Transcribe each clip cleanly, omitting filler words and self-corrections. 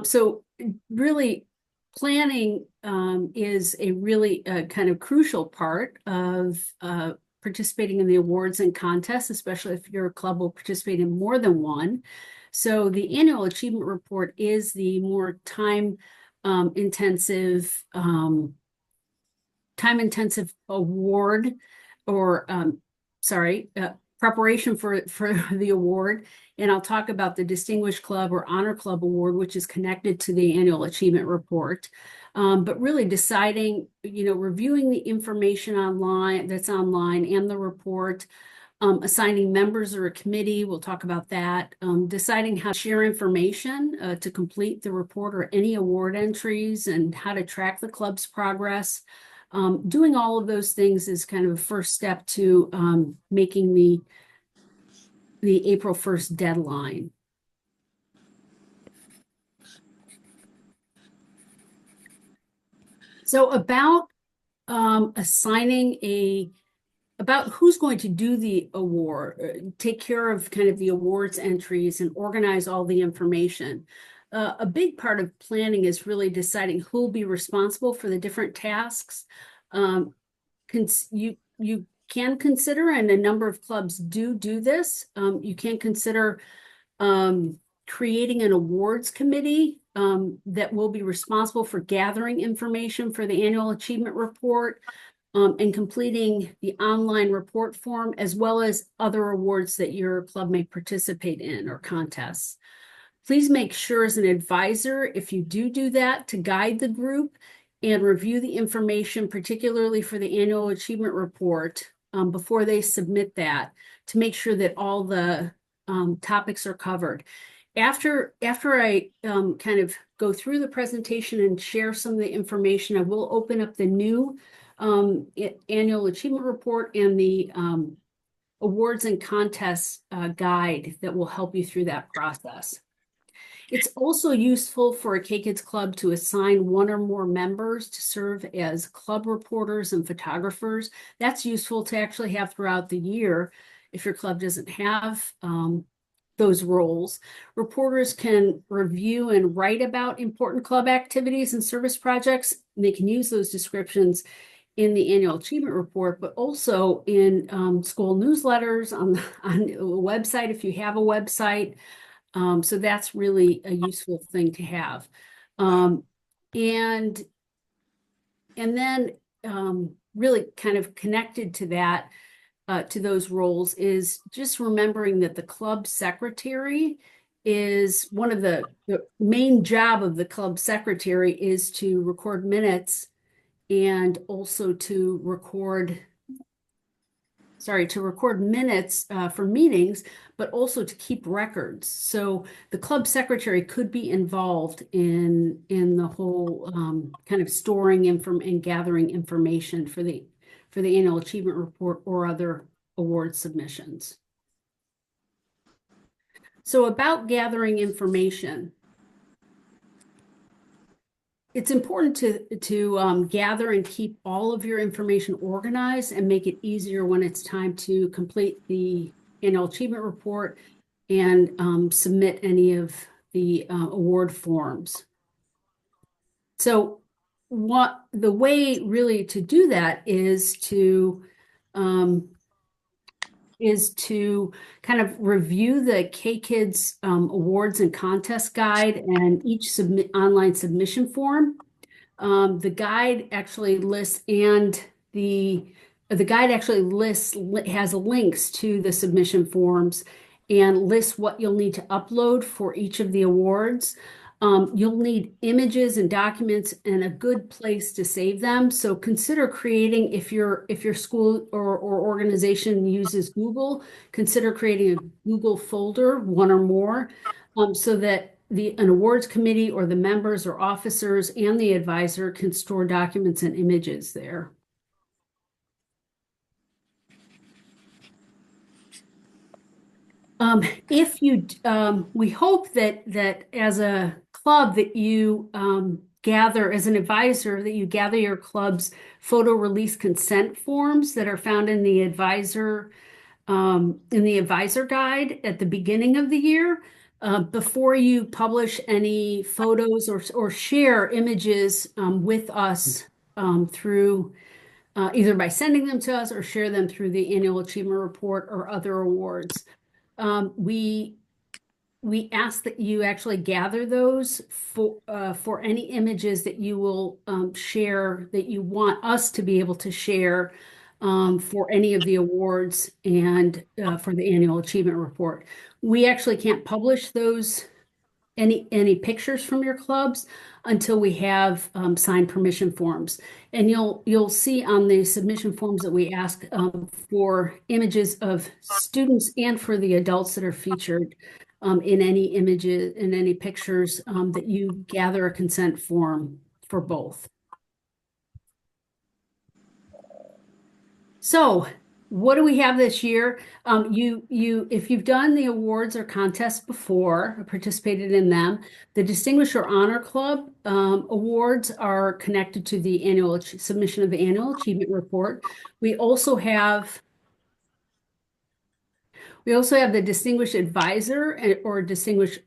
So really planning is a really kind of crucial part of participating in the awards and contests, especially if your club will participate in more than one. So the annual achievement report is the more intensive award or preparation for the award. And I'll talk about the Distinguished Club or Honor Club Award, which is connected to the annual achievement report. But really deciding, reviewing the information that's online and the report, assigning members or a committee, we'll talk about that, deciding how to share information to complete the report or any award entries and how to track the club's progress. Doing all of those things is kind of a first step to making the April 1st deadline. So about about who's going to do the award, take care of kind of the awards entries and organize all the information. A big part of planning is really deciding who will be responsible for the different tasks. You can consider, and a number of clubs do this, you can consider creating an awards committee that will be responsible for gathering information for the annual achievement report and completing the online report form, as well as other awards that your club may participate in or contests. Please make sure as an advisor, if you do that, to guide the group and review the information, particularly for the annual achievement report, before they submit that, to make sure that all the topics are covered. After I kind of go through the presentation and share some of the information, I will open up the new annual achievement report and the awards and contests guide that will help you through that process. It's also useful for a K-Kids club to assign one or more members to serve as club reporters and photographers. That's useful to actually have throughout the year if your club doesn't have those roles. Reporters can review and write about important club activities and service projects. And they can use those descriptions in the annual achievement report, but also in school newsletters, on a website if you have a website. So that's really a useful thing to have. And then really kind of connected to that, to those roles, is just remembering that the club secretary is one of the main job of the club secretary is to record minutes and also to record minutes for meetings, but also to keep records. So the club secretary could be involved in the whole kind of storing and gathering information for the annual achievement report or other award submissions. So about gathering information, it's important to gather and keep all of your information organized and make it easier when it's time to complete the annual achievement report and submit any of the award forms. So the way really to do that is to kind of review the K-Kids awards and contest guide and each online submission form. The guide actually lists has links to the submission forms and lists what you'll need to upload for each of the awards. You'll need images and documents and a good place to save them. So consider creating, if your school or organization uses Google, consider creating a Google folder, one or more, so that an awards committee or the members or officers and the advisor can store documents and images there. We hope that as a club that you gather, as an advisor, that you gather your club's photo release consent forms that are found in the advisor guide at the beginning of the year. before you publish any photos or share images with us through either by sending them to us or share them through the annual achievement report or other awards. We ask that you actually gather those for any images that you will share that you want us to be able to share for any of the awards and for the annual achievement report. We actually can't publish those any pictures from your clubs until we have signed permission forms. And you'll see on the submission forms that we ask for images of students and for the adults that are featured in any images, in any pictures that you gather a consent form for both. So what do we have this year? If you've done the awards or contests before, or participated in them, the Distinguished or Honor Club awards are connected to the annual submission of the annual achievement report. We also have the Distinguished Advisor or Distinguished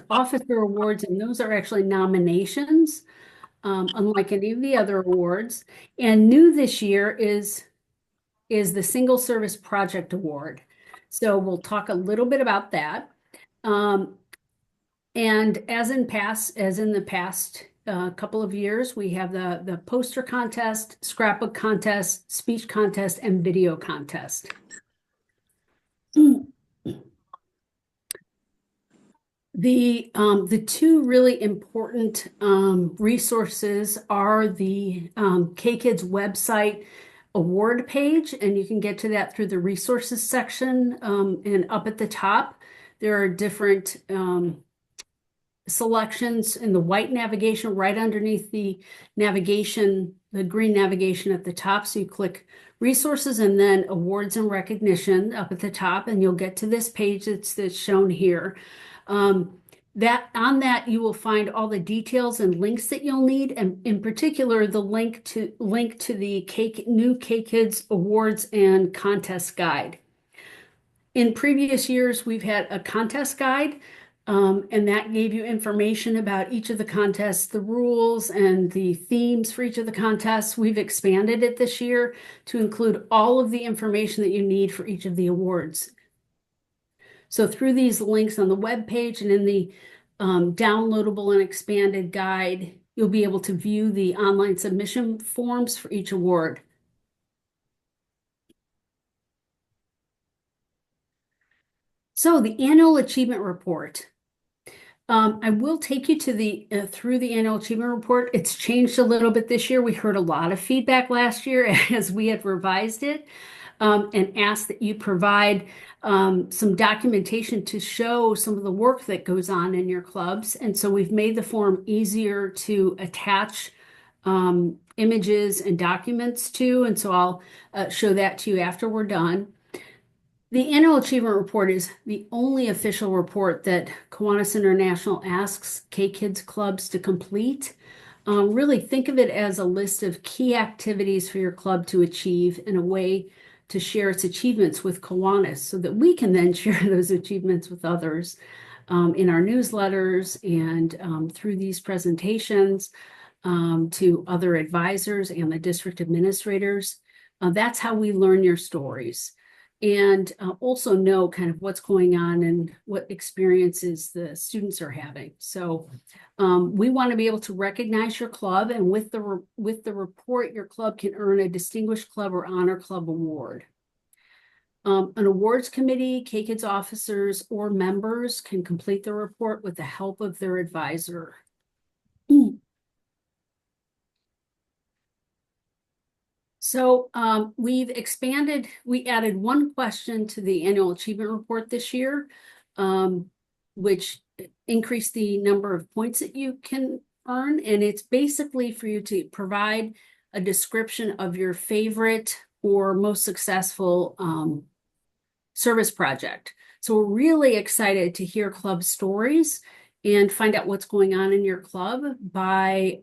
Officer awards, and those are actually nominations, unlike any of the other awards. And new this year is the Single Service Project Award. So we'll talk a little bit about that. And as in the past couple of years, we have the poster contest, scrapbook contest, speech contest, and video contest. The two really important resources are the K-Kids website award page, and you can get to that through the resources section, and up at the top there are different selections in the white navigation right underneath the navigation, the green navigation at the top. So you click resources and then awards and recognition up at the top, and you'll get to this page that's shown here. That you will find all the details and links that you'll need, and in particular the link to the new K-Kids awards and contest guide. In previous years, we've had a contest guide, and that gave you information about each of the contests, the rules and the themes for each of the contests. We've expanded it this year to include all of the information that you need for each of the awards. So through these links on the web page and in the downloadable and expanded guide, you'll be able to view the online submission forms for each award. So the annual achievement report. I will take you to through the annual achievement report. It's changed a little bit this year. We heard a lot of feedback last year as we had revised it. And ask that you provide some documentation to show some of the work that goes on in your clubs. And so we've made the form easier to attach images and documents to. And so I'll show that to you after we're done. The annual achievement report is the only official report that Kiwanis International asks K-Kids clubs to complete. Really think of it as a list of key activities for your club to achieve in a way to share its achievements with Kiwanis so that we can then share those achievements with others in our newsletters and through these presentations to other advisors and the district administrators. That's how we learn your stories and also know kind of what's going on and what experiences the students are having. So we want to be able to recognize your club, and with the report, your club can earn a Distinguished Club or Honor Club award. An awards committee, K-Kids officers, or members can complete the report with the help of their advisor. So we added one question to the annual achievement report this year, which increased the number of points that you can earn. And it's basically for you to provide a description of your favorite or most successful service project. So we're really excited to hear club stories and find out what's going on in your club by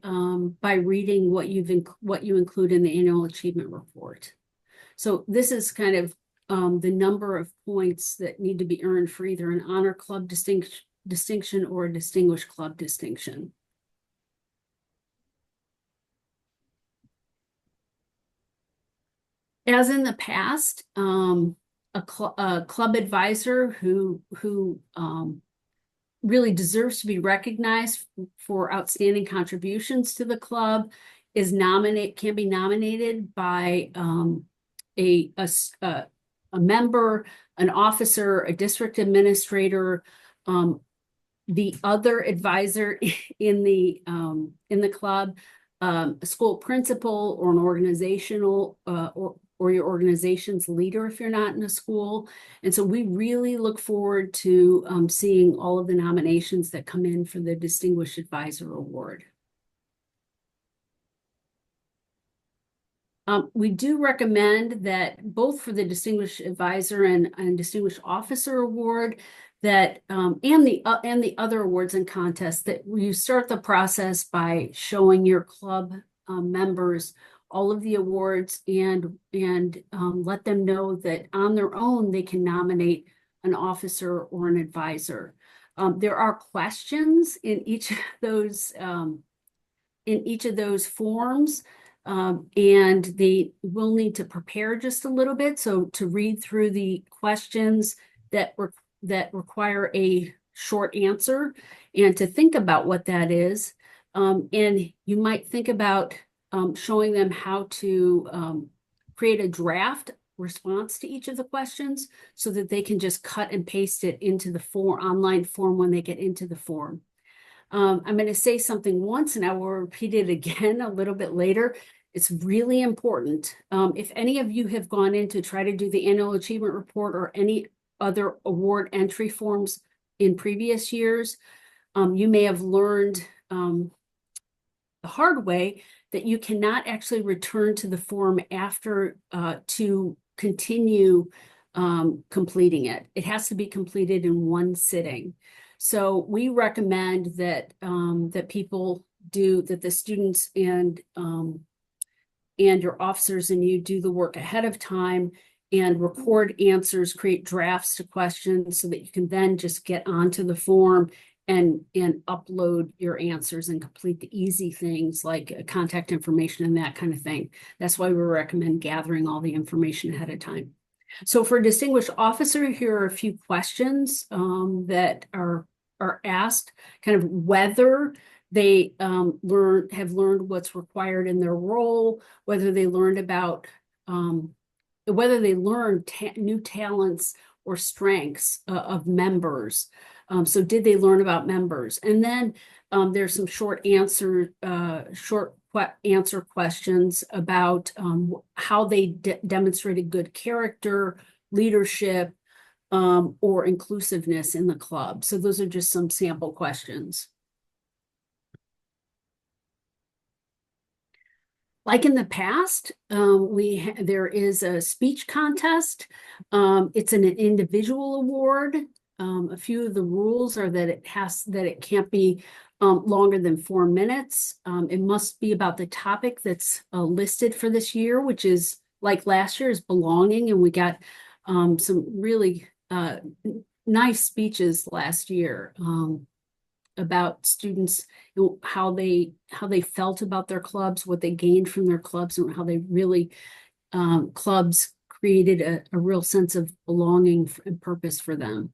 reading what you include in the annual achievement report. So this is kind of the number of points that need to be earned for either an honor club distinction or a distinguished club distinction. As in the past, a club advisor who really deserves to be recognized for outstanding contributions to the club can be nominated by a member, an officer, a district administrator, the other advisor in the club, a school principal, or an organizational or your organization's leader if you're not in a school. And so we really look forward to seeing all of the nominations that come in for the Distinguished Advisor Award. We do recommend that both for the Distinguished Advisor and Distinguished Officer Award, that and the other awards and contests, that you start the process by showing your club members all of the awards and let them know that on their own they can nominate an officer or an advisor. There are questions in each of those forms. And they will need to prepare just a little bit. So to read through the questions that require a short answer and to think about what that is. And you might think about showing them how to create a draft response to each of the questions so that they can just cut and paste it into the online form when they get into the form. I'm going to say something once and I will repeat it again a little bit later. It's really important. If any of you have gone in to try to do the annual achievement report or any other award entry forms in previous years, you may have learned the hard way that you cannot actually return to the form after to continue completing it. It has to be completed in one sitting. So we recommend that that the students and your officers and you do the work ahead of time and record answers, create drafts to questions so that you can then just get onto the form and upload your answers and complete the easy things like contact information and that kind of thing. That's why we recommend gathering all the information ahead of time. So for a distinguished officer, here are a few questions that are asked, kind of whether they have learned what's required in their role, whether they learned about whether they learned new talents or strengths of members. So did they learn about members? And then there's some short answer questions about how they demonstrated good character, leadership, or inclusiveness in the club. So those are just some sample questions. Like in the past, there is a speech contest. It's an individual award. A few of the rules are that it can't be longer than 4 minutes. It must be about the topic that's listed for this year, which is like last year is belonging, and we got some really nice speeches last year about students, how they felt about their clubs, what they gained from their clubs, and how they really clubs created a real sense of belonging and purpose for them.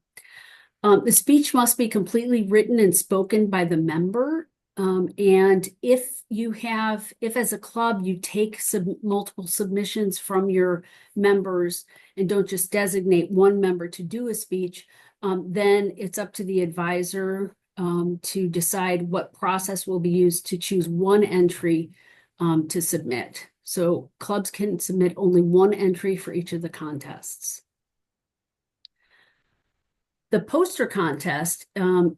The speech must be completely written and spoken by the member. And if as a club you take multiple submissions from your members and don't just designate one member to do a speech, then it's up to the advisor to decide what process will be used to choose one entry to submit. So clubs can submit only one entry for each of the contests. The poster contest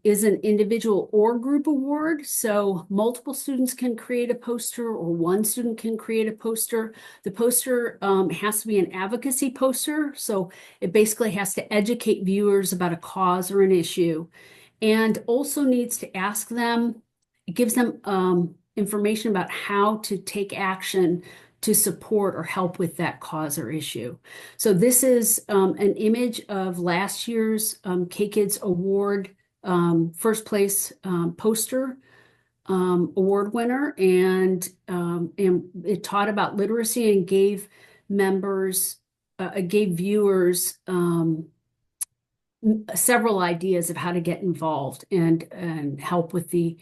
is an individual or group award. So multiple students can create a poster or one student can create a poster. The poster has to be an advocacy poster. So it basically has to educate viewers about a cause or an issue, and also needs to ask them, it gives them information about how to take action to support or help with that cause or issue. So this is an image of last year's K-Kids Award first place poster award winner, and it taught about literacy and gave viewers several ideas of how to get involved and help with the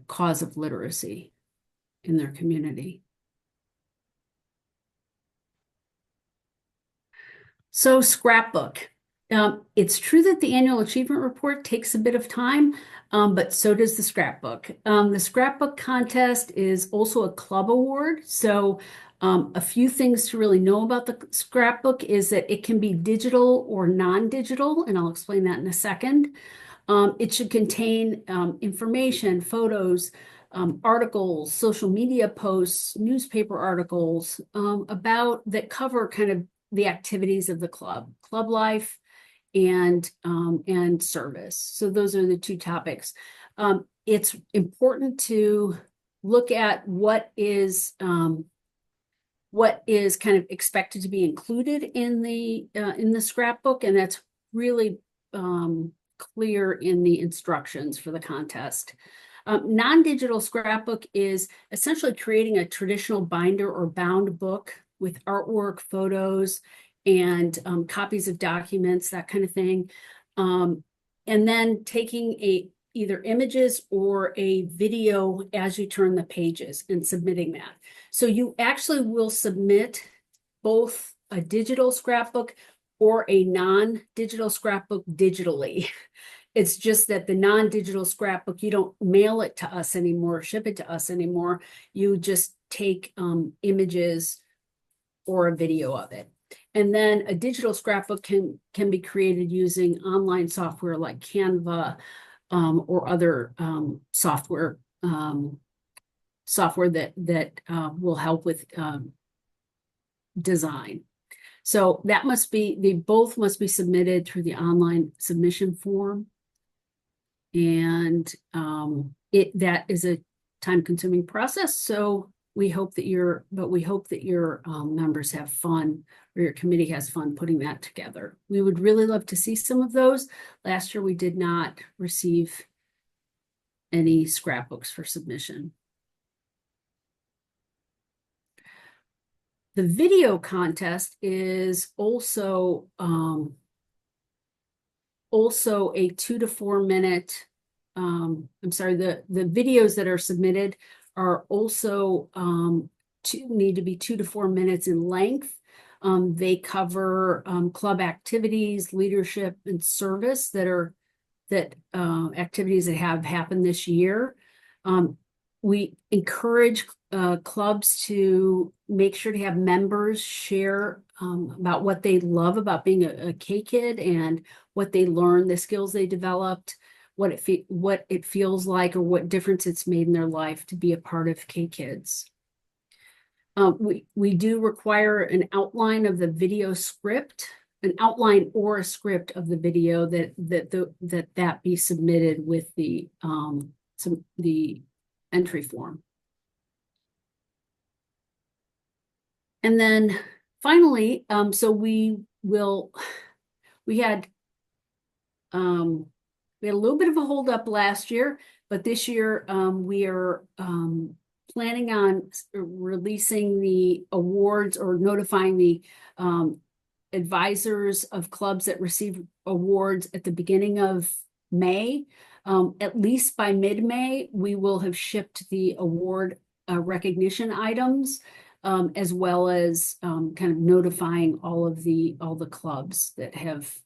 cause of literacy in their community. So scrapbook. It's true that the annual achievement report takes a bit of time, but so does the scrapbook. The scrapbook contest is also a club award. So a few things to really know about the scrapbook is that it can be digital or non-digital, and I'll explain that in a second. It should contain information, photos, articles, social media posts, newspaper articles that cover kind of the activities of the club life, and service. So those are the two topics. It's important to look at what is kind of expected to be included in the scrapbook, and that's really clear in the instructions for the contest. Non-digital scrapbook is essentially creating a traditional binder or bound book with artwork, photos, and copies of documents, that kind of thing. And then taking either images or a video as you turn the pages and submitting that. So you actually will submit both a digital scrapbook or a non-digital scrapbook digitally. It's just that the non-digital scrapbook, you don't mail it to us anymore, ship it to us anymore. You just take images or a video of it. And then a digital scrapbook can be created using online software like Canva or other software that will help with design. So they both must be submitted through the online submission form. And that is a time-consuming process. So we hope that your members have fun, or your committee has fun putting that together. We would really love to see some of those. Last year, we did not receive any scrapbooks for submission. The video contest is also a 2 to 4 minute. I'm sorry, the videos that are submitted are also need to be 2 to 4 minutes in length. They cover club activities, leadership, and service activities that have happened this year. We encourage clubs to make sure to have members share about what they love about being a K-Kid and what they learned, the skills they developed, what it feels like, or what difference it's made in their life to be a part of K-Kids. We do require an outline of the video script, an outline or a script of the video that be submitted with the entry form. And then finally, so we had a little bit of a holdup last year, but this year we are planning on releasing the awards or notifying the advisors of clubs that receive awards at the beginning of May. At least by mid-May, we will have shipped the award recognition items, as well as kind of notifying all the clubs that have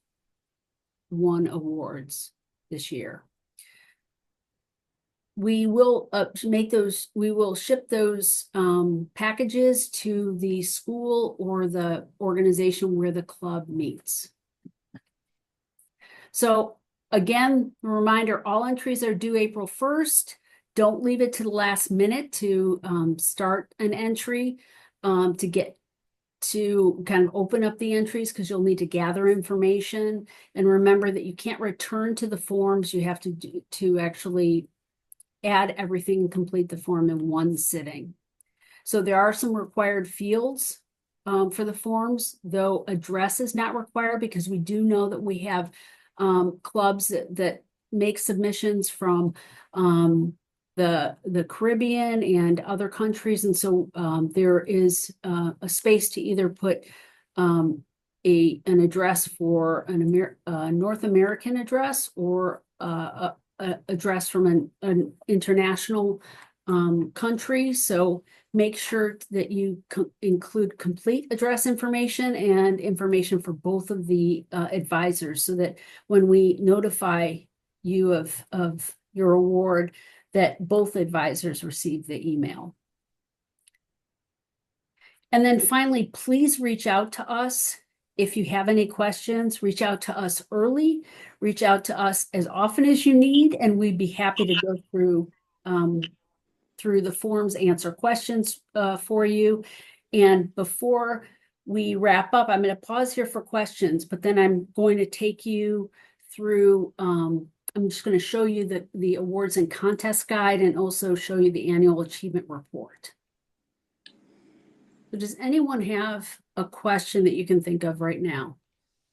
won awards this year. We will ship those packages to the school or the organization where the club meets. So again, a reminder, all entries are due April 1st. Don't leave it to the last minute to start an entry, to kind of open up the entries, because you'll need to gather information. And remember that you can't return to the forms. You have to actually add everything and complete the form in one sitting. So there are some required fields for the forms, though address is not required because we do know that we have clubs that make submissions from the Caribbean and other countries. And so there is a space to either put an address for a North American address or a address from an international country. So make sure that you include complete address information and information for both of the advisors so that when we notify you of your award, that both advisors receive the email. And then finally, please reach out to us. If you have any questions, reach out to us early, reach out to us as often as you need, and we'd be happy to go through the forms, answer questions for you. And before we wrap up, I'm going to pause here for questions, but then I'm going to take you through, I'm just going to show you the awards and contest guide and also show you the annual achievement report. So does anyone have a question that you can think of right now?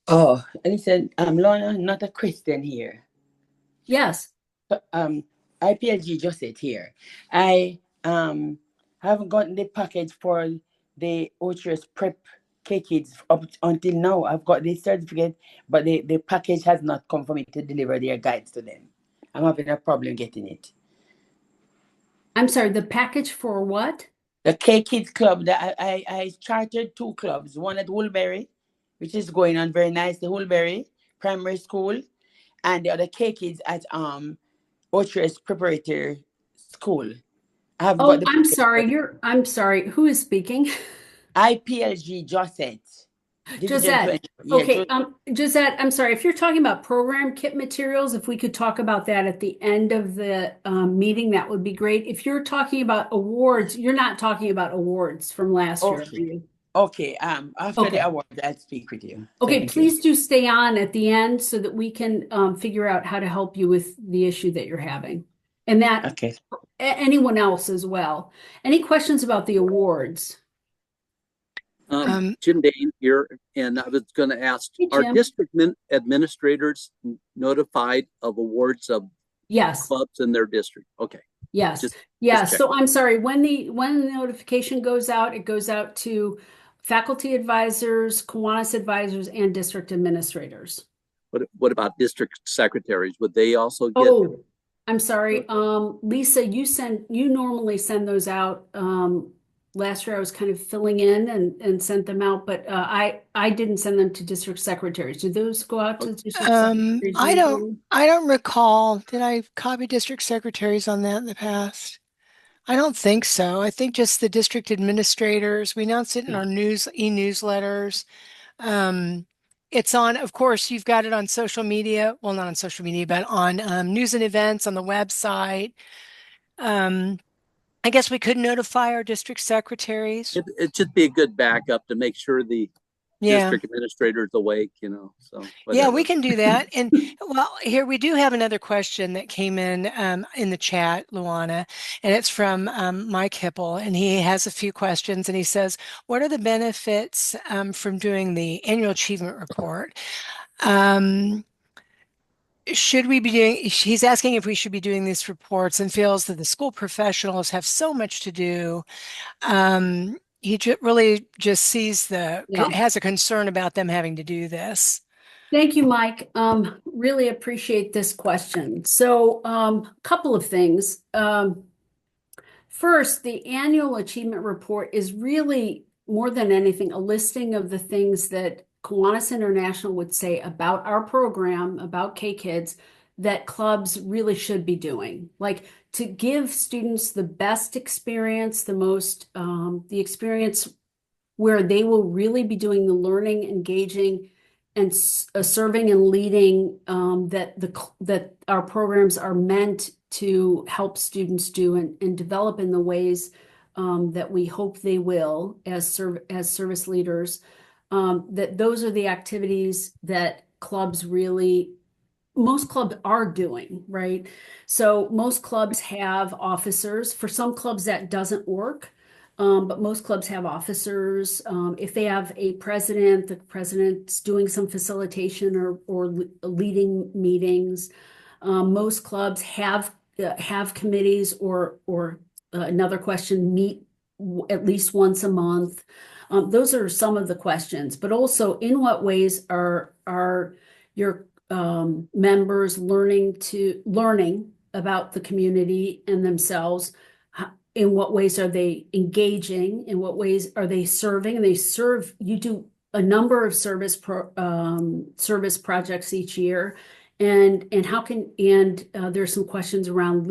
Oh, and he said, Lorna, not a question here. Yes. IPLG just said here. I haven't gotten the package for the Orchards Prep K-Kids up until now. I've got the certificate, but the package has not come for me to deliver their guides to them. I'm having a problem getting it. I'm sorry, the package for what? The K-Kids Club, that I chartered 2 clubs, one at Woolbury, which is going on very nice, the Woolbury Primary School, and the other K-Kids at Orchards Preparatory School. I have got the I'm sorry, I'm sorry, who is speaking? IPLG Josette. Josette. Okay, Josette, I'm sorry, if you're talking about program kit materials, if we could talk about that at the end of the meeting, that would be great. If you're talking about awards, you're not talking about awards from last year. Okay, after the award, I'll speak with you. Okay, please do stay on at the end so that we can figure out how to help you with the issue that you're having. And that anyone else as well. Any questions about the awards? Jim Dane here, and I was going to ask, are district administrators notified of awards of clubs in their district? Okay. Yes. So I'm sorry, when the notification goes out, it goes out to faculty advisors, Kiwanis advisors, and district administrators. What about district secretaries? Would they also get? Oh, I'm sorry. Lisa, you normally send those out. Last year I was kind of filling in and sent them out, but I didn't send them to district secretaries. Do those go out to district secretaries? I don't recall. Did I copy district secretaries on that in the past? I don't think so. I think just the district administrators. We announce it in our e-newsletters. It's on, of course, you've got it on social media. Well, not on social media, but on news and events on the website. I guess we could notify our district secretaries. It'd just be a good backup to make sure the district administrator's awake, So yeah, we can do that. And well, here we do have another question that came in the chat, Luana, and it's from Mike Hipple, and he has a few questions, and he says, "What are the benefits from doing the annual achievement report?" He's asking if we should be doing these reports and feels that the school professionals have so much to do. He really just sees has a concern about them having to do this. Thank you, Mike. Really appreciate this question. So a couple of things. First, the annual achievement report is really more than anything a listing of the things that Kiwanis International would say about our program, about K-Kids, that clubs really should be doing. Like to give students the best experience, the experience where they will really be doing the learning, engaging, and serving and leading that our programs are meant to help students do and develop in the ways that we hope they will as service leaders. That those are the activities that most clubs are doing, right? So most clubs have officers. For some clubs that doesn't work. but most clubs have officers. If they have a president, the president's doing some facilitation or leading meetings. Most clubs have committees or another question, meet at least once a month. Those are some of the questions, but also in what ways are your members learning about the community and themselves? In what ways are they engaging? In what ways are they serving? You do a number of service projects each year. And there's some questions around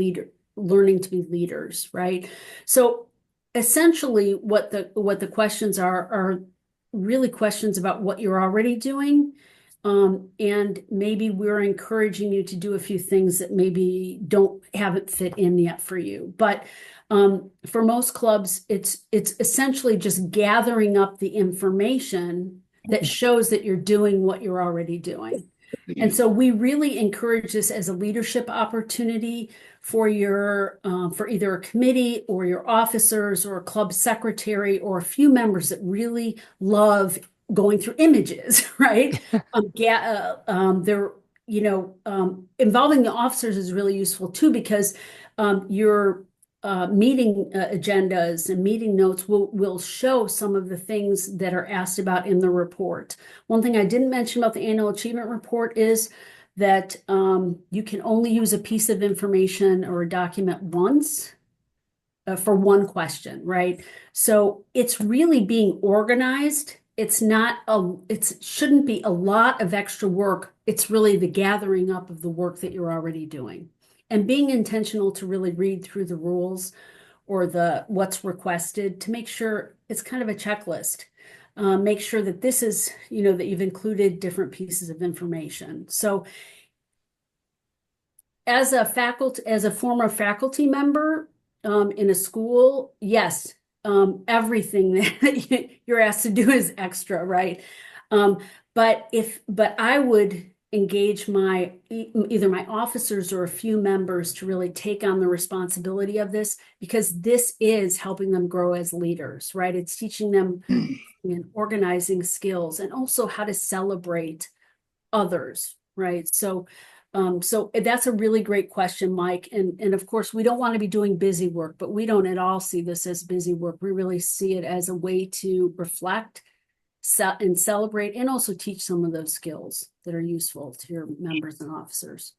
learning to be leaders, right? So essentially what the questions are really questions about what you're already doing. And maybe we're encouraging you to do a few things that maybe haven't fit in yet for you. But for most clubs, it's essentially just gathering up the information that shows that you're doing what you're already doing. And so we really encourage this as a leadership opportunity for for either a committee or your officers or a club secretary or a few members that really love going through images, right? Involving the officers is really useful too, because your meeting agendas and meeting notes will show some of the things that are asked about in the report. One thing I didn't mention about the annual achievement report is that you can only use a piece of information or a document once for one question, right? So it's really being organized. It shouldn't be a lot of extra work. It's really the gathering up of the work that you're already doing and being intentional to really read through the rules or what's requested to make sure it's kind of a checklist. Make sure that this is, that you've included different pieces of information. So as a former faculty member in a school, yes, everything that you're asked to do is extra, right? But I would engage either my officers or a few members to really take on the responsibility of this, because this is helping them grow as leaders, right? It's teaching them organizing skills and also how to celebrate others, right? So that's a really great question, Mike. And of course, we don't want to be doing busy work, but we don't at all see this as busy work. We really see it as a way to reflect and celebrate and also teach some of those skills that are useful to your members and officers.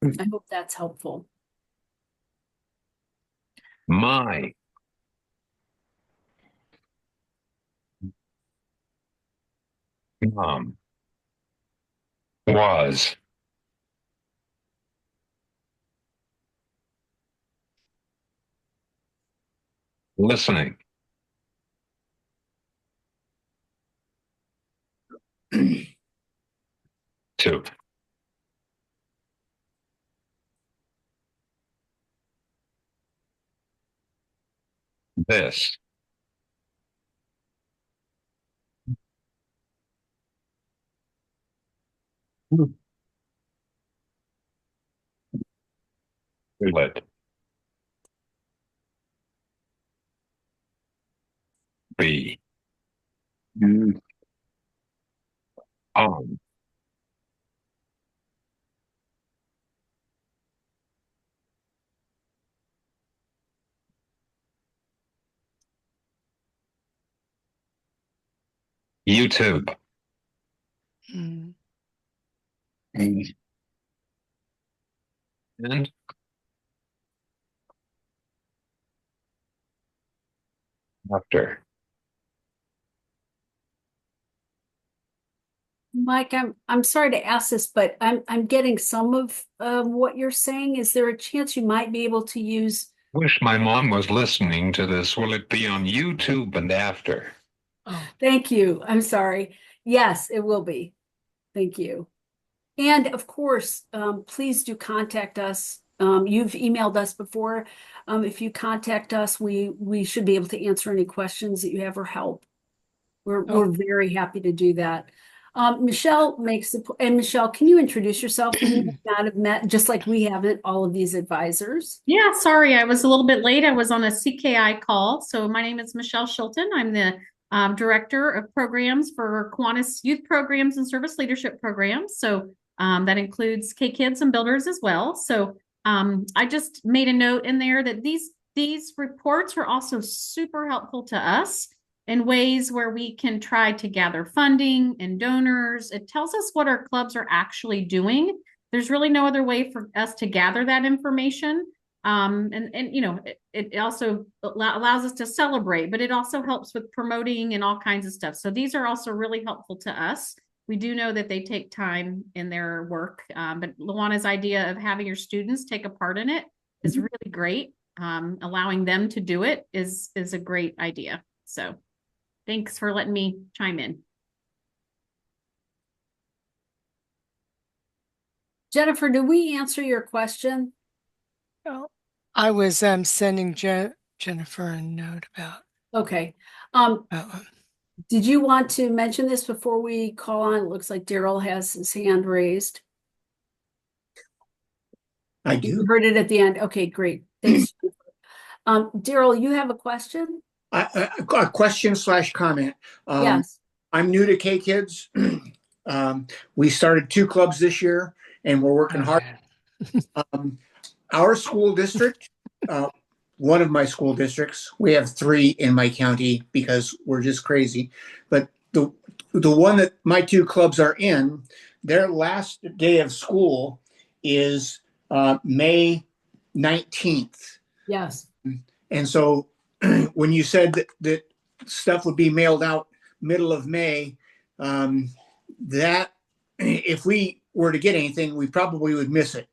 I hope that's helpful. My mom was listening to this would be on YouTube. Mm. And after Mike, I'm sorry to ask this, but I'm getting some of what you're saying. Is there a chance you might be able to use? wish my mom was listening to this. Will it be on YouTube and after? Oh, thank you. I'm sorry. Yes, it will be. Thank you. And of course, please do contact us. You've emailed us before. If you contact us, we should be able to answer any questions that you have or help. We're very happy to do that. Michelle and Michelle, can you introduce yourself? You may not have met, just like we haven't, all of these advisors. Yeah, sorry, I was a little bit late. I was on a CKI call. So my name is Michelle Shilton. I'm the Director of Programs for Kiwanis Youth Programs and Service Leadership Programs. So that includes K-Kids and Builders as well. So I just made a note in there that these reports are also super helpful to us in ways where we can try to gather funding and donors. It tells us what our clubs are actually doing. There's really no other way for us to gather that information. And you know, it also allows us to celebrate, but it also helps with promoting and all kinds of stuff. So these are also really helpful to us. We do know that they take time in their work, but Luana's idea of having your students take a part in it is really great. Allowing them to do it is a great idea. So thanks for letting me chime in. Jennifer, did we answer your question? Oh, I was sending Jennifer a note about. Okay. About Did you want to mention this before we call on? It looks like Daryl has his hand raised. I You do. heard it at the end. Okay, great. Thanks. Daryl, you have a question? A question / comment. Yes. I'm new to K-Kids. We started 2 clubs this year, and we're working hard. Our school district, one of my school districts, we have 3 in my county because we're just crazy. But the one that my 2 clubs are in, their last day of school is May 19th. Yes. And so when you said that stuff would be mailed out middle of May, that if we were to get anything, we probably would miss it.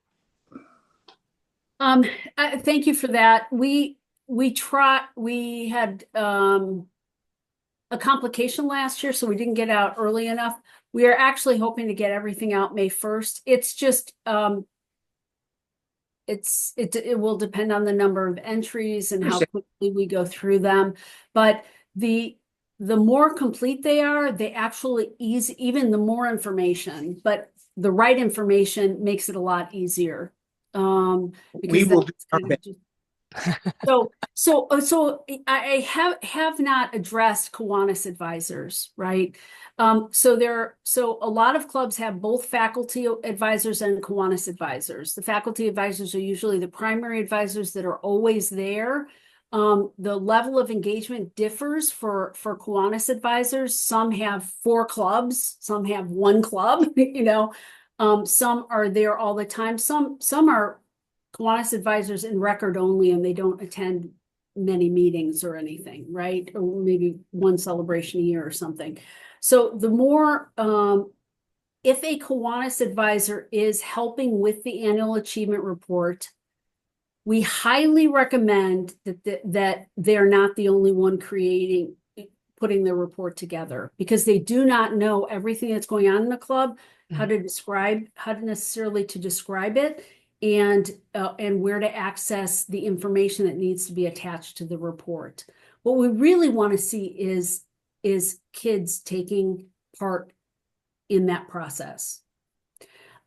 Thank you for that. We had a complication last year, so we didn't get out early enough. We are actually hoping to get everything out May 1st. It's just it will depend on the number of entries and how quickly we go through them. But the more complete they are, they actually ease even the more information, but the right information makes it a lot easier. We will do our best. So I have not addressed Kiwanis advisors, right? So a lot of clubs have both faculty advisors and Kiwanis advisors. The faculty advisors are usually the primary advisors that are always there. The level of engagement differs for Kiwanis advisors. Some have 4 clubs, some have 1 club, you know. Some are there all the time. Some are Kiwanis advisors in record only, and they don't attend many meetings or anything, right? Or maybe 1 celebration a year or something. So the more, if a Kiwanis advisor is helping with the annual achievement report, we highly recommend that they're not the only one putting the report together, because they do not know everything that's going on in the club, how necessarily to describe it, and where to access the information that needs to be attached to the report. What we really want to see is kids taking part in that process.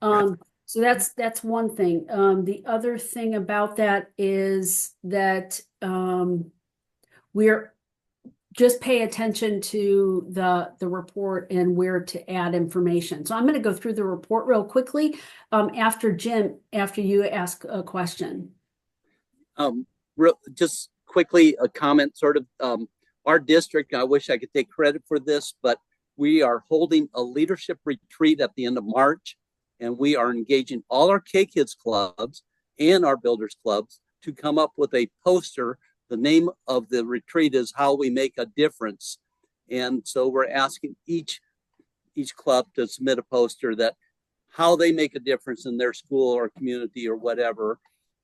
So that's one thing. The other thing about that is that we're just pay attention to the report and where to add information. So I'm going to go through the report real quickly after Jim, after you ask a question. Just quickly, a comment sort of, our district, I wish I could take credit for this, but we are holding a leadership retreat at the end of March, and we are engaging all our K-Kids clubs and our Builders clubs to come up with a poster. The name of the retreat is How We Make a Difference. And so we're asking each club to submit a poster that how they make a difference in their school or community or whatever.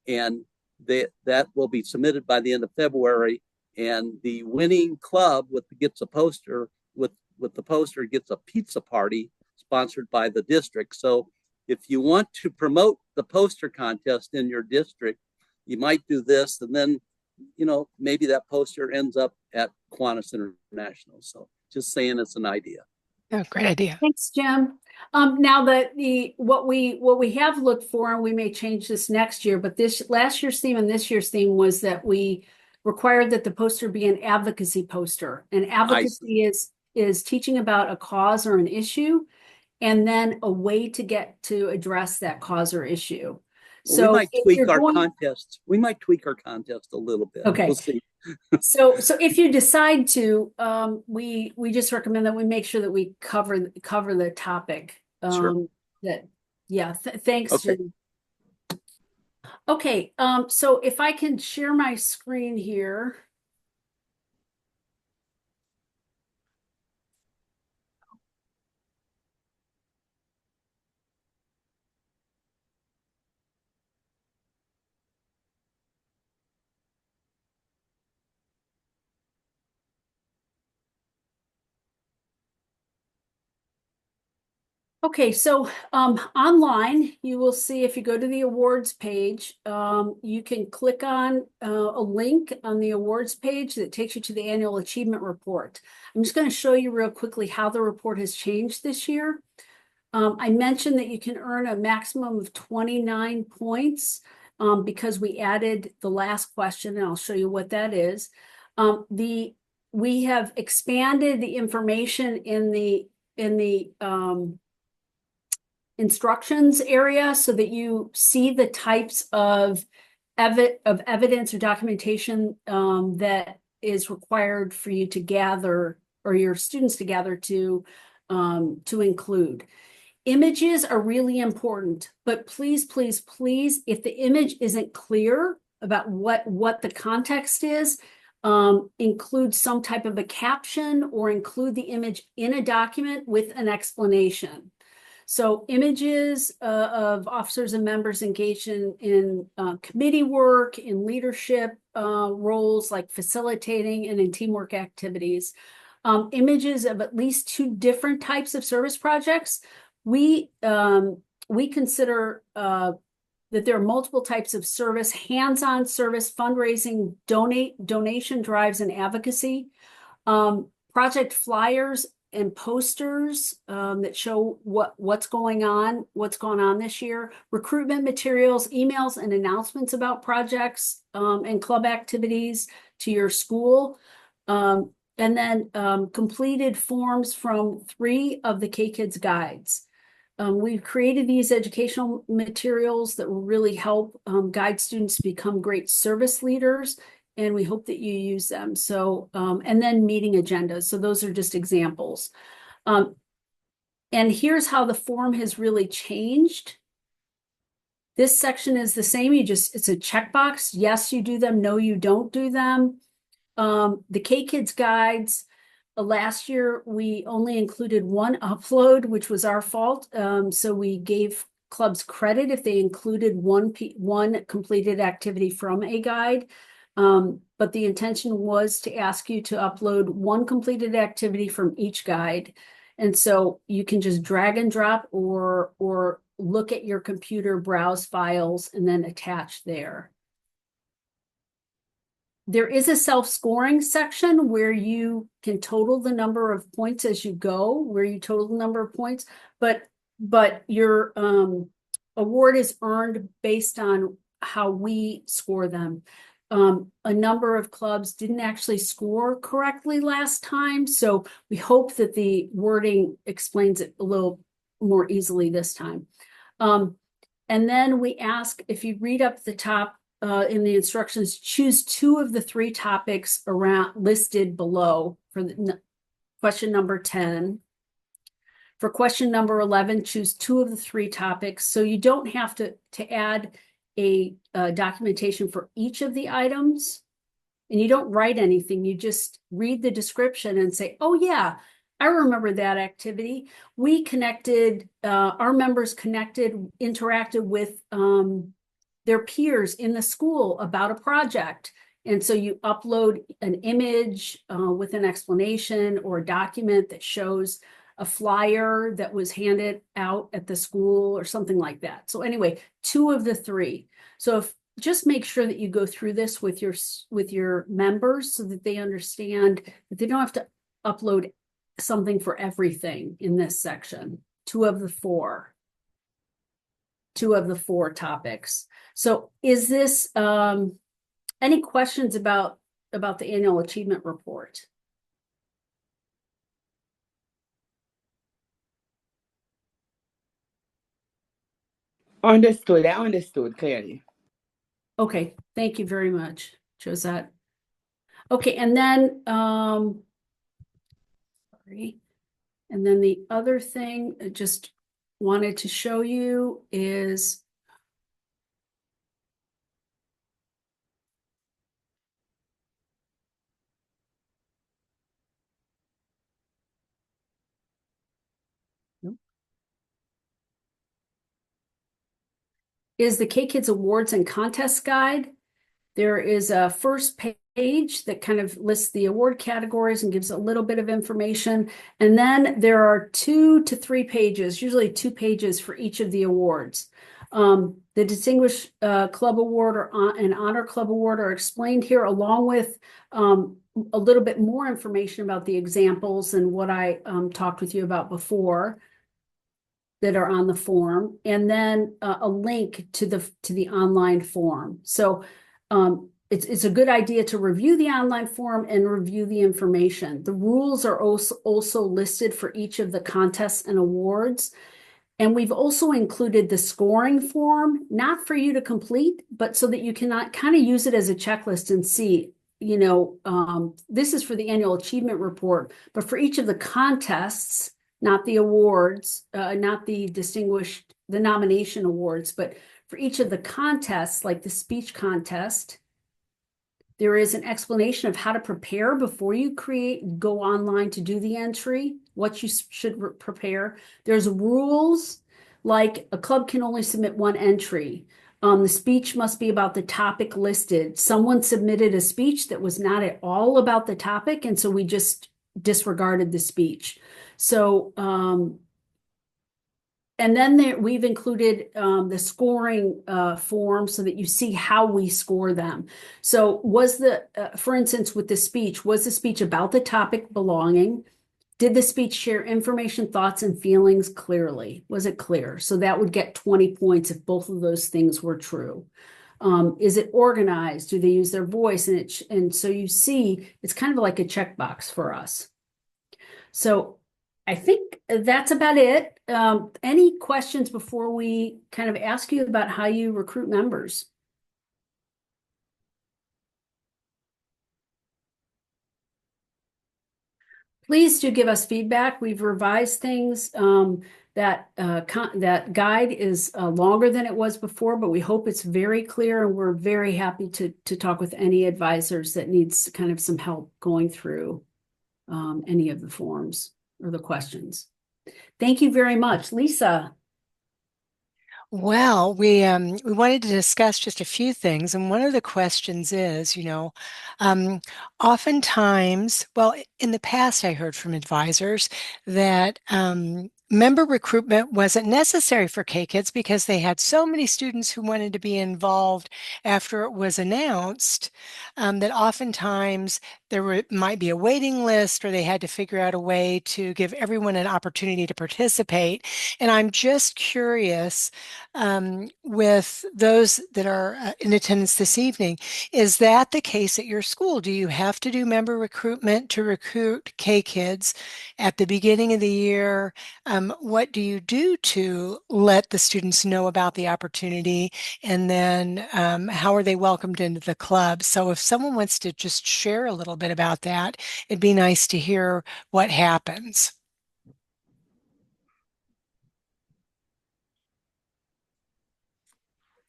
And that will be submitted by the end of February. And the winning club gets a poster with the poster gets a pizza party sponsored by the district. So if you want to promote the poster contest in your district, you might do this, and then, you know, maybe that poster ends up at Kiwanis International. So just saying, it's an idea. Oh, great idea. Thanks, Jim. Now what we have looked for, and we may change this next year, but this last year's theme and this year's theme was that we required that the poster be an advocacy poster. And advocacy is teaching about a cause or an issue, and then a way to get to address that cause or issue. Well, we So might if tweak you're our going- contests. We might tweak our contest a little bit. Okay. We'll see. So if you decide to, we just recommend that we make sure that we cover the topic. Sure. Thanks, Okay. Jim. Okay, so if I can share my screen here. Okay, so online, you will see if you go to the awards page, you can click on a link on the awards page that takes you to the annual achievement report. I'm just going to show you real quickly how the report has changed this year. I mentioned that you can earn a maximum of 29 points because we added the last question, and I'll show you what that is. We have expanded the information in the instructions area so that you see the types of evidence or documentation that is required for you to gather, or your students to gather, to include. Images are really important, but please, please, please, if the image isn't clear about what the context is, include some type of a caption or include the image in a document with an explanation. So images of officers and members engaged in committee work, in leadership roles like facilitating and in teamwork activities. Images of at least 2 different types of service projects. We consider that there are multiple types of service: hands-on service, fundraising, donation drives, and advocacy. Project flyers and posters that show what's going on this year, recruitment materials, emails, and announcements about projects and club activities to your school, and then completed forms from 3 of the K-Kids guides. We've created these educational materials that will really help guide students become great service leaders, and we hope that you use them. So, and then meeting agendas. So those are just examples. And here's how the form has really changed. This section is the same. It's a checkbox. Yes, you do them. No, you don't do them. The K-Kids guides, last year, we only included 1 upload, which was our fault. So we gave clubs credit if they included one completed activity from a guide. But the intention was to ask you to upload 1 completed activity from each guide. And so you can just drag and drop or look at your computer, browse files, and then attach there. There is a self-scoring section where you can total the number of points as you go, where you total the number of points, but your award is earned based on how we score them. A number of clubs didn't actually score correctly last time, so we hope that the wording explains it a little more easily this time. And then we ask, if you read up the top in the instructions, choose 2 of the 3 topics listed below for the question number 10. For question number 11, choose 2 of the 3 topics. So you don't have to add a documentation for each of the items, and you don't write anything. You just read the description and say, oh yeah, I remember that activity. We connected, our members interacted with their peers in the school about a project. And so you upload an image with an explanation or a document that shows a flyer that was handed out at the school or something like that. So anyway, 2 of the 3. So just make sure that you go through this with your members so that they understand that they don't have to upload something for everything in this section, two of the four topics. So is this, any questions about the annual achievement report? Understood. I understood clearly. Okay, thank you very much, Josette. Okay, and then, sorry. And then the other thing I just wanted to show you is the K-Kids Awards and Contests Guide. There is a first page that kind of lists the award categories and gives a little bit of information. And then there are 2 to 3 pages, usually 2 pages for each of the awards. The Distinguished Club Award and Honor Club Award are explained here, along with a little bit more information about the examples and what I talked with you about before that are on the form, and then a link to the online form. So it's a good idea to review the online form and review the information. The rules are also listed for each of the contests and awards. And we've also included the scoring form, not for you to complete, but so that you can kind of use it as a checklist and see, this is for the annual achievement report, but for each of the contests, not the awards, not the nomination awards, but for each of the contests, like the speech contest, there is an explanation of how to prepare before you go online to do the entry, what you should prepare. There's rules, like a club can only submit 1 entry. The speech must be about the topic listed. Someone submitted a speech that was not at all about the topic, and so we just disregarded the speech. So, and then we've included the scoring form so that you see how we score them. So for instance, with the speech, was the speech about the topic belonging? Did the speech share information, thoughts, and feelings clearly? Was it clear? So that would get 20 points if both of those things were true. Is it organized? Do they use their voice? And so you see, it's kind of like a checkbox for us. So I think that's about it. Any questions before we kind of ask you about how you recruit members? Please do give us feedback. We've revised things. That guide is longer than it was before, but we hope it's very clear, and we're very happy to talk with any advisors that needs kind of some help going through any of the forms or the questions. Thank you very much. Lisa. Well, we wanted to discuss just a few things, and one of the questions is, oftentimes, well, in the past, I heard from advisors that member recruitment wasn't necessary for K-Kids because they had so many students who wanted to be involved after it was announced, that oftentimes might be a waiting list, or they had to figure out a way to give everyone an opportunity to participate. And I'm just curious, with those that are in attendance this evening, is that the case at your school? Do you have to do member recruitment to recruit K-Kids at the beginning of the year? What do you do to let the students know about the opportunity? And then how are they welcomed into the club? So if someone wants to just share a little bit about that, it'd be nice to hear what happens.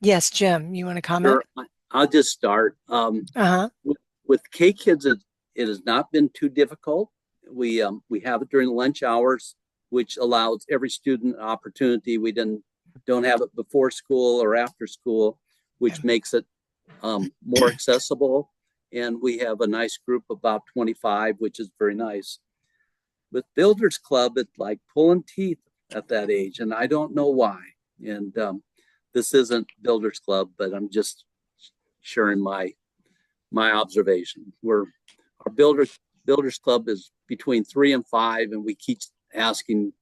Yes, Jim, you want to comment? Sure. I'll just start. With K-Kids, it has not been too difficult. We have it during lunch hours, which allows every student an opportunity. We don't have it before school or after school, which makes it more accessible. And we have a nice group, about 25, which is very nice. With Builders Club, it's like pulling teeth at that age, and I don't know why. And this isn't Builders Club, but I'm just sharing my observation. Our Builders Club is between 3 and 5, and we keep asking,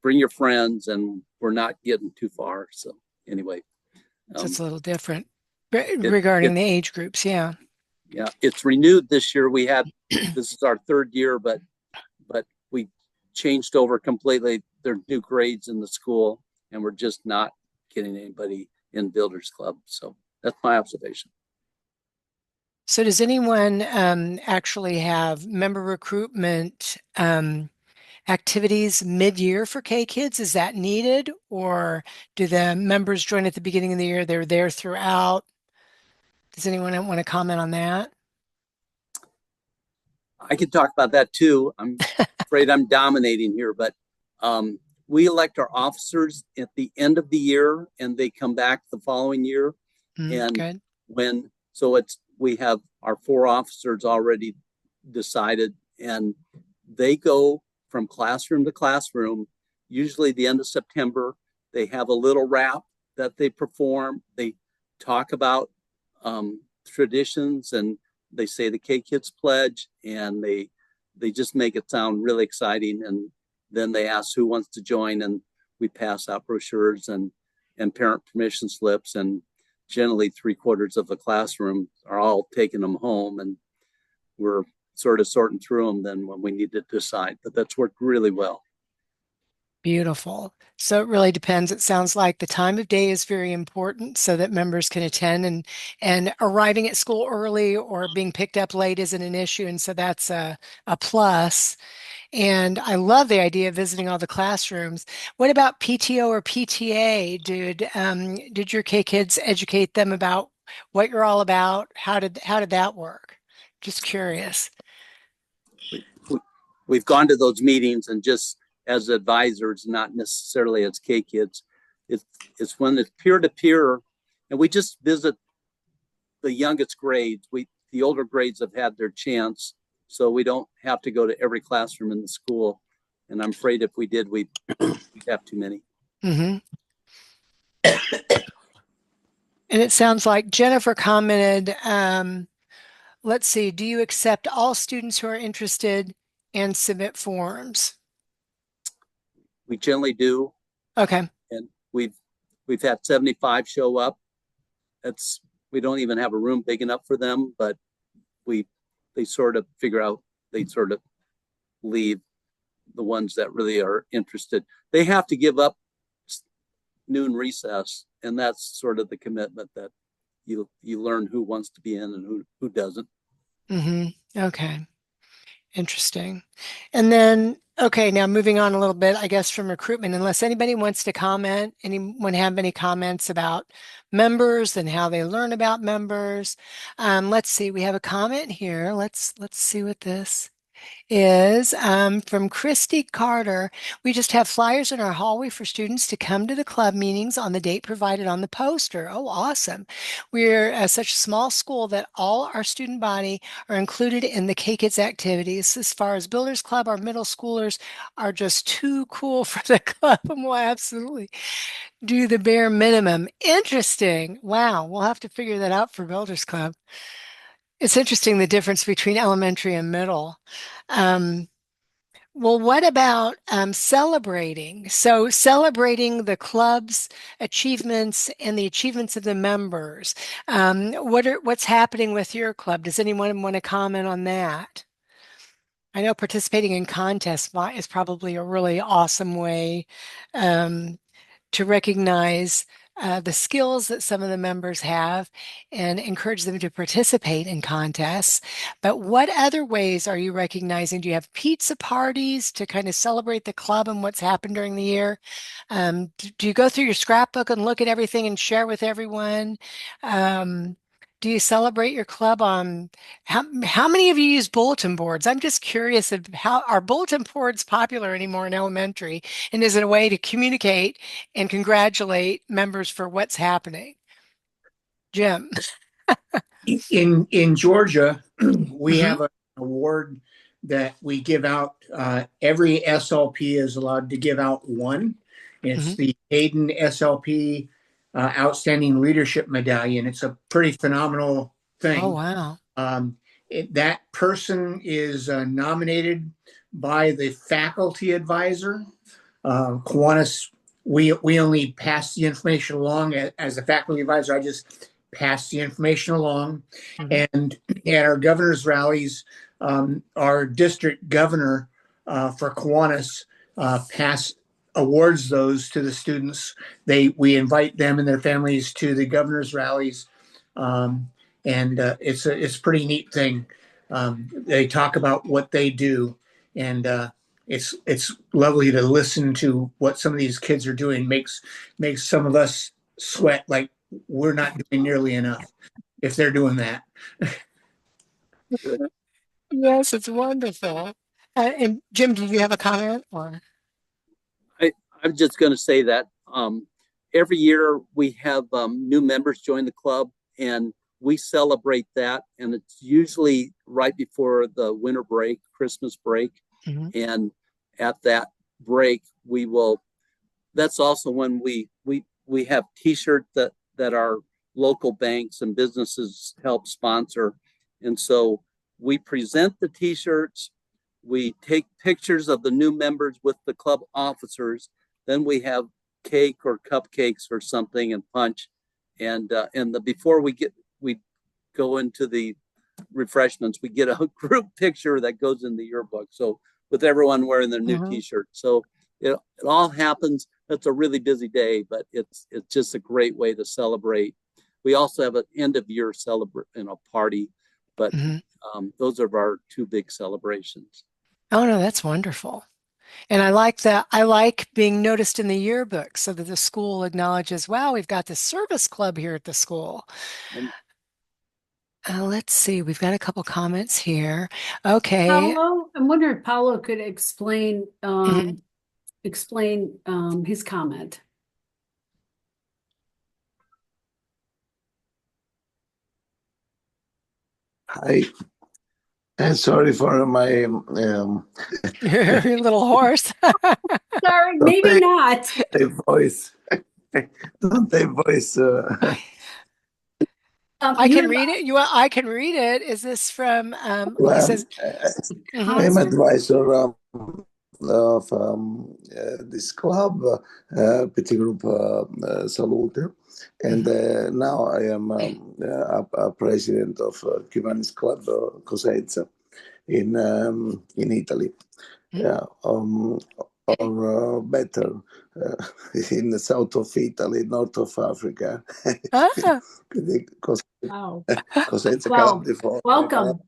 bring your friends, and we're not getting too far. So anyway, So it's a little different it, regarding the age groups. Yeah. yeah, it's renewed this year. This is our third year, but we changed over completely. There are new grades in the school, and we're just not getting anybody in Builders Club. So that's my observation. So does anyone actually have member recruitment activities mid-year for K-Kids? Is that needed, or do the members join at the beginning of the year? They're there throughout. Does anyone want to comment on that? I could talk about that too. I'm afraid I'm dominating here, but we elect our officers at the end of the year, and they come back the following year. And good. we have our 4 officers already decided, and they go from classroom to classroom. Usually the end of September, they have a little rap that they perform. They talk about traditions, and they say the K-Kids pledge, and they just make it sound really exciting. And then they ask who wants to join, and we pass out brochures and parent permission slips, and generally 3/4 of the classroom are all taking them home, and we're sort of sorting through them then when we need to decide. But that's worked really well. Beautiful. So it really depends. It sounds like the time of day is very important so that members can attend, and arriving at school early or being picked up late isn't an issue. And so that's a plus. And I love the idea of visiting all the classrooms. What about PTO or PTA? Did your K-Kids educate them about what you're all about? How did that work? Just curious. We've gone to those meetings, and just as advisors, not necessarily as K-Kids. It's when it's peer-to-peer, and we just visit the youngest grades. The older grades have had their chance, so we don't have to go to every classroom in the school. And I'm afraid if we did, we'd have too many. Mm-hmm. And it sounds like Jennifer commented, let's see, do you accept all students who are interested and submit forms? We generally do. Okay. And we've had 75 show up. We don't even have a room big enough for them, but they sort of figure out, they sort of leave the ones that really are interested. They have to give up noon recess, and that's sort of the commitment that you learn who wants to be in and who doesn't. Mm-hmm. Okay. Interesting. And then, okay, now moving on a little bit, I guess, from recruitment, unless anybody wants to comment, anyone have any comments about members and how they learn about members? Let's see, we have a comment here. Let's see what this is from Christy Carter. We just have flyers in our hallway for students to come to the club meetings on the date provided on the poster. Oh, awesome. We're such a small school that all our student body are included in the K-Kids activities. As far as Builders Club, our middle schoolers are just too cool for the club and will absolutely do the bare minimum. Interesting. Wow. We'll have to figure that out for Builders Club. It's interesting, the difference between elementary and middle. Well, what about celebrating? So celebrating the club's achievements and the achievements of the members. What's happening with your club? Does anyone want to comment on that? I know participating in contests is probably a really awesome way to recognize the skills that some of the members have and encourage them to participate in contests. But what other ways are you recognizing? Do you have pizza parties to kind of celebrate the club and what's happened during the year? Do you go through your scrapbook and look at everything and share with everyone? Do you celebrate your club on how many of you use bulletin boards? I'm just curious of how are bulletin boards popular anymore in elementary, and is it a way to communicate and congratulate members for what's happening? Jim. In Georgia, we have an award that we give out. Every SLP is allowed to give out one. It's the Hayden SLP Outstanding Leadership Medallion. It's a pretty phenomenal thing. Oh, wow. That person is nominated by the faculty advisor. Kiwanis, we only pass the information along as the faculty advisor. I just pass the information along. And at our governor's rallies, our district governor for Kiwanis awards those to the students. We invite them and their families to the governor's rallies. It's a pretty neat thing. They talk about what they do, and it's lovely to listen to what some of these kids are doing. Makes some of us sweat like we're not doing nearly enough if they're doing that. Yes, it's wonderful. And Jim, did you have a comment or? I'm just going to say that every year we have new members join the club, and we celebrate that. And it's usually right before the winter break, Christmas break. And at that break, that's also when we have T-shirts that our local banks and businesses help sponsor. And so we present the T-shirts, we take pictures of the new members with the club officers, then we have cake or cupcakes or something and punch. And before we go into the refreshments, we get a group picture that goes in the yearbook. So with everyone wearing their new T-shirt. So it all happens. That's a really busy day, but it's just a great way to celebrate. We also have an end of year party, but those are our two big celebrations. Oh no, that's wonderful. And I like that. I like being noticed in the yearbook so that the school acknowledges, wow, we've got this service club here at the school. Let's see, we've got a couple comments here. Okay. Paolo, I'm wondering if Paolo could explain his comment. Hi. Sorry for my You're a little hoarse. Sorry, maybe not. voice. Don't have voice. I can read it. I can read it. Is this from? He says, I'm advisor of this club, Petit Group Salute, and now I am a president of Kiwanis Club Cosenza in Italy. Or better, in the south of Italy, north of Africa. Wow. California. Welcome.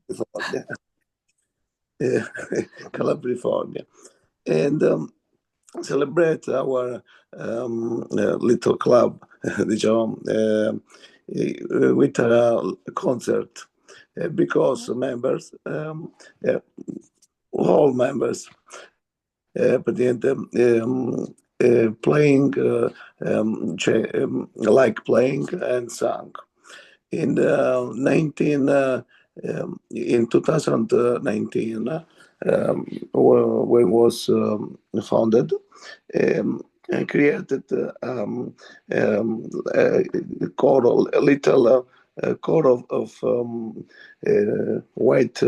California. And celebrate our little club, with a concert, because members, all members, playing, like playing and sang. In 2019, when was founded, and created a choral, a little choral of white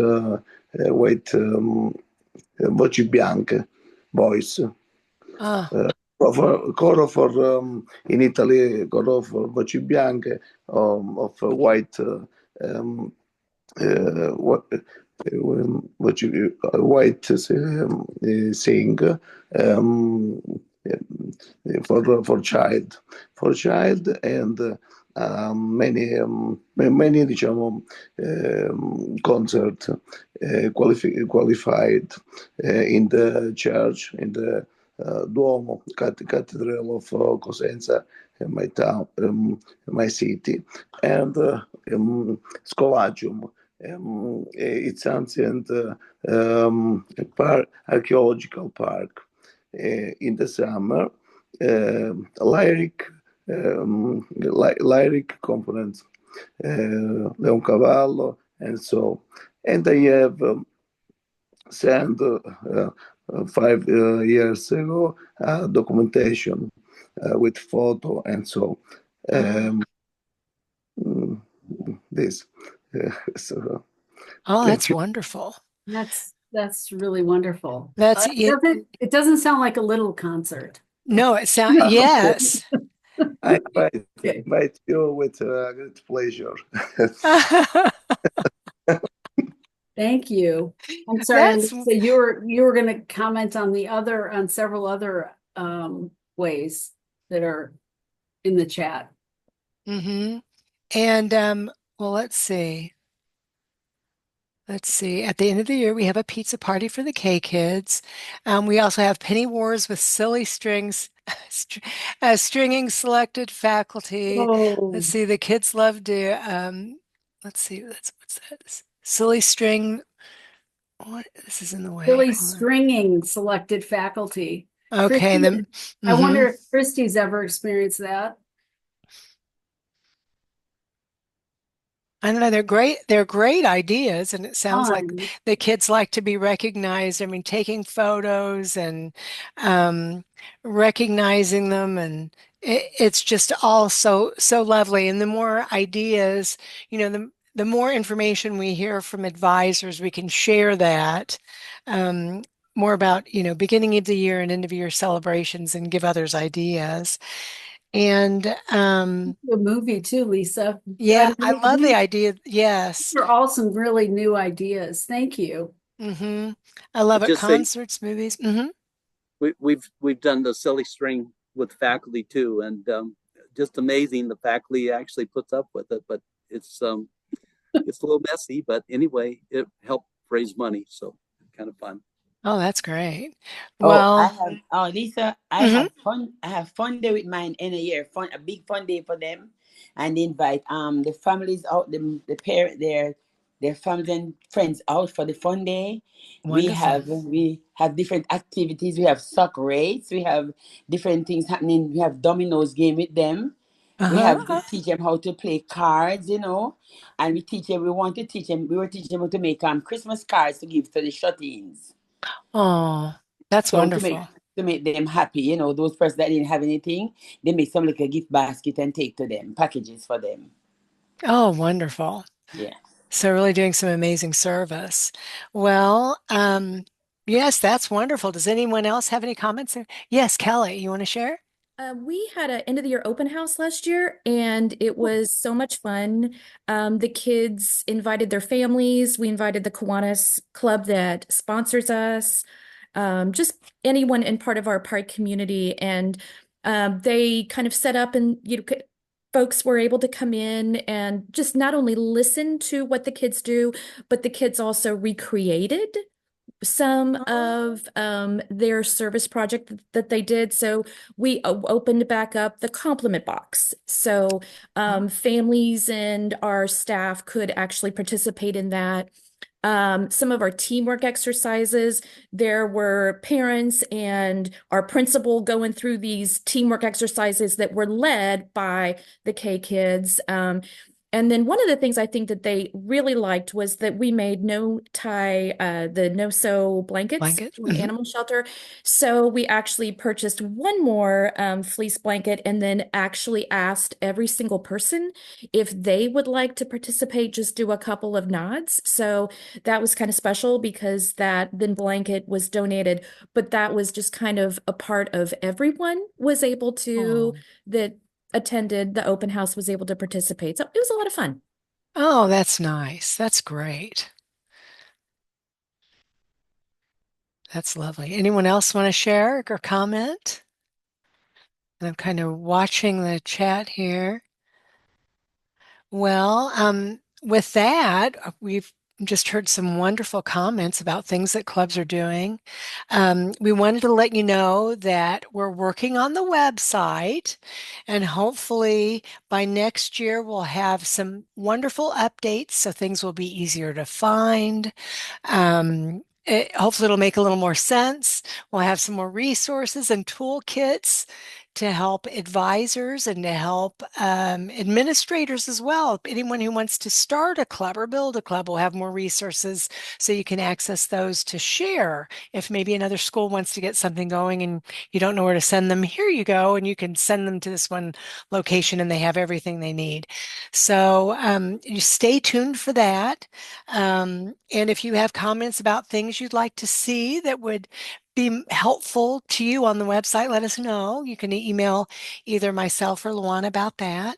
voci bianche, voice. Coro for in Italy, coro for voci bianche, of white white sing for child and many diciamo concert qualified in the church, in the Duomo, Cathedral of Cosenza, in my town, my city, and Scholagium. It's ancient archaeological park. In the summer, lyric components, Leoncavallo, and so. And I have sent 5 years ago documentation with photo and so. This So Oh, thank that's you. wonderful. That's really wonderful. That's it. It doesn't sound like a little concert. No, it sounds, yes. I Okay. invite you with great pleasure. Thank you. I'm sorry, That's, Lisa, you were going to comment on on several other ways that are in the chat. mm-hmm. And well, let's see. Let's see. At the end of the year, we have a pizza party for the K kids. We also have penny wars with silly strings, stringing selected faculty. Oh, Let's see. The kids love to. Let's see. What's that? Silly string. What? This is in the way. really Hold on. stringing selected faculty. Okay. Christy, And then. I wonder Mhm. if Christy's ever experienced that. I don't know, they're great. They're great ideas, and it sounds like Fun. the kids like to be recognized. I mean, taking photos and um, recognizing them, and it's just all so lovely. And the more ideas, the more information we hear from advisors, we can share that um, more about beginning of the year and end of year celebrations, and give others ideas. And A movie too, Lisa. yeah, I love the idea. These Yes. are all some really new ideas. Thank you. Mm-hmm. I love it. Just say Concerts, movies. Mm-hmm. we've done the silly string with faculty too, and just amazing the faculty actually puts up with it. But it's a little messy, but anyway, it helped raise money, so kind of fun. Oh, that's great. Oh, I Well, have. Oh, Lisa, I mhm. have fun. I have fun day with mine in a year. A big fun day for them, and invite the families out, the parent, their families and friends out for the fun day. Wonderful. We have different activities. We have soccer race. We have different things happening. We have dominoes game with them. We Uh-huh. have to teach them how to play cards, and we teach them. We want to teach them. We were teaching them how to make Christmas cards to give to the shut-ins. Oh, that's So wonderful. to make them happy, those persons that didn't have anything, they make some like a gift basket and take to them, packages for them. Oh, wonderful. Yeah. So really doing some amazing service. Well, yes, that's wonderful. Does anyone else have any comments? Yes, Kelly, you want to share? We had an end of the year open house last year, and it was so much fun. The kids invited their families. We invited the Kiwanis Club that sponsors us, just anyone in part of our park community. And they kind of set up, and folks were able to come in and just not only listen to what the kids do, but the kids also recreated some of their service project that they did. So we opened back up the compliment box. So families and our staff could actually participate in that. Some of our teamwork exercises, there were parents and our principal going through these teamwork exercises that were led by the K kids. And then one of the things I think that they really liked was that we made no tie, the no sew blankets Blanket? from animal shelter. So we actually purchased one more fleece blanket and then actually asked every single person if they would like to participate, just do a couple of nods. So that was kind of special because that then blanket was donated, but that was just kind of a part of everyone was able to, Oh. that attended the open house was able to participate. So it was a lot of fun. Oh, that's nice. That's great. That's lovely. Anyone else want to share or comment? And I'm kind of watching the chat here. Well, with that, we've just heard some wonderful comments about things that clubs are doing. We wanted to let you know that we're working on the website, and hopefully by next year we'll have some wonderful updates so things will be easier to find. Hopefully it'll make a little more sense. We'll have some more resources and toolkits to help advisors and to help administrators as well. Anyone who wants to start a club or build a club will have more resources so you can access those to share. If maybe another school wants to get something going and you don't know where to send them, here you go, and you can send them to this one location and they have everything they need. So you stay tuned for that. And if you have comments about things you'd like to see that would be helpful to you on the website, let us know. You can email either myself or Luana about that.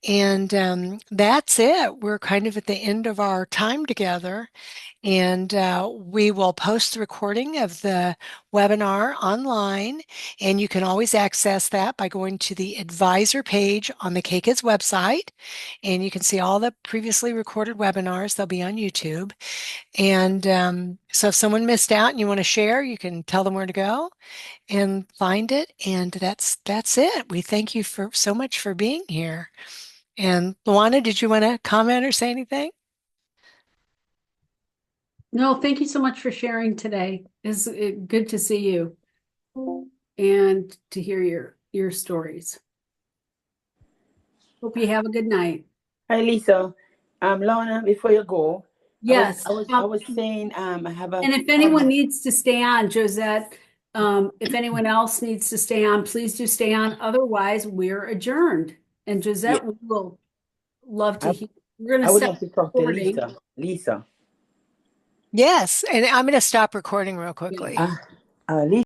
And that's it. We're kind of at the end of our time together. And we will post the recording of the webinar online. And you can always access that by going to the advisor page on the KKIDS website. And you can see all the previously recorded webinars. They'll be on YouTube. And so if someone missed out and you want to share, you can tell them where to go and find it. And that's it. We thank you so much for being here. And Luana, did you want to comment or say anything? No, thank you so much for sharing today. It's good to see you and to hear your stories. Hope you have a good night. Hi, Lisa. Lorna, before you go, Yes. I was saying, I have a. And if anyone needs to stay on, Josette, if anyone else needs to stay on, please do stay on. Otherwise, we're adjourned. And Josette will love to hear. We're I would going like to talk to Lisa. Lisa. Yes. And I'm going to stop recording real quickly. Lisa.